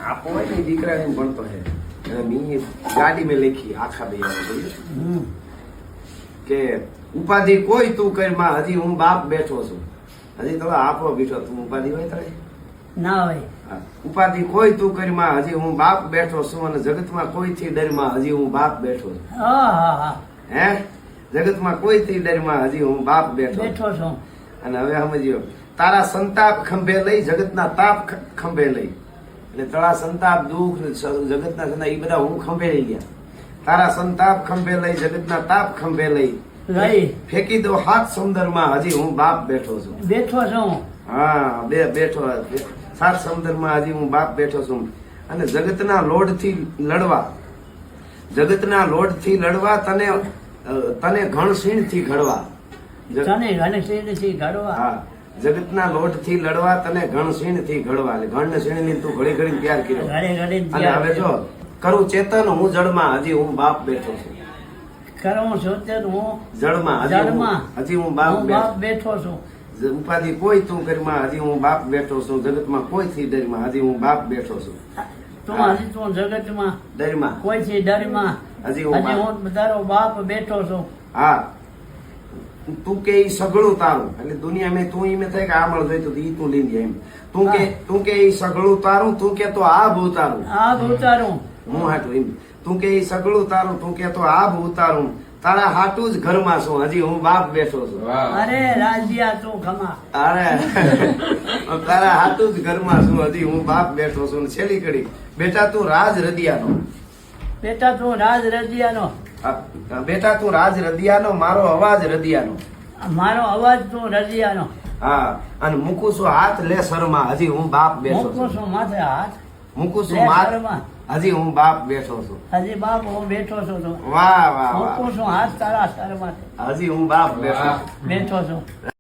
આપો હોય ને દીકરા ને ભણતો હે અને મી ગાડી में લખી આખા બે કે ઉપાધિ કોઈ તું કર માં હજી હું બાપ બેઠો છું હજી તો આપો બેઠો તું ઉપાધિ હોય તારે ના હોય ઉપાધિ કોઈ તું કરી માં હજી હું બાપ બેઠો છું અને જગતમાં કોઈથી ડરમાં હજી હું બાપ બેઠો છું હે જગતમાં કોઈથી ડરમાં હજી હું બાપ બેઠો છું અને હવે સમજ્યો તારા સંતાપ ખંભે લઈ જગતના તાપ ખંભે લઈ એટલે તારા સંતાપ દુઃખ જગતના સંતાપ એ બધા હું ખંભે લઈ ગયા તારા સંતાપ ખંભે લઈ જગતના તાપ ખંભે લઈ ફેંકી દો હાથ સમુદ્રમાં હજી હું બાપ બેઠો છું હા બેઠો સાત સમુદ્રમાં હજી હું બાપ બેઠો છું અને જગતના લોઢથી લડવા તને ઘણસીણ થી ઘડવા હા જગતના લોઢથી લડવા તને ઘણસીણ થી ઘડવા એટલે ઘણસીણ ની તું ઘડી ઘડી તૈયાર કર્યો અને હવે જો કરું ચેતન હું જળમાં હજી હું બાપ બેઠો છું કરું ચેતન હું જળમાં હજી હું બાપ બેઠો છું ઉપાધિ કોઈ તું કરીમાં હજી હું બાપ બેઠો છું જગતમાં કોઈ થી ડરમાં હજી હું બાપ બેઠો છું તું જગતમાં ડરમાં કોઈ થી ડરમાં હજી હું તારો બાપ બેઠો છું હા તું કે ઈ સગળું તારું એટલે દુનિયામાં તું એમ થાય કે આ મળ જોઈ તો ઈ તું લઈ જાય એમ તું કે ઈ સગળું તારું તું કે તો આ ભૂતારું હું હાટું એમ તું કે ઈ સગળું તારું તું કે તો આ ભૂતારું તારા હાટું જ ઘરમાં છું હજી હું બાપ બેઠો છું અરે રાજ્યા તું ખમા અરે તારા હાટું જ ઘરમાં છું હજી હું બાપ બેઠો છું છેલ્લી કડી બેટા તું રાજ રદિયાનો બેટા તું રાજ રદિયાનો મારો અવાજ તું રદિયાનો હા અને મૂકું છું હાથ લે શરમાં હજી હું બાપ બેઠો છું માથે હાથ મૂકું છું હજી હું બાપ બેઠો છું હજી બાપ હું બેઠો છું વાહ વાહ મૂકું છું હાથ તારા શરમાં હજી હું બાપ બેઠો છું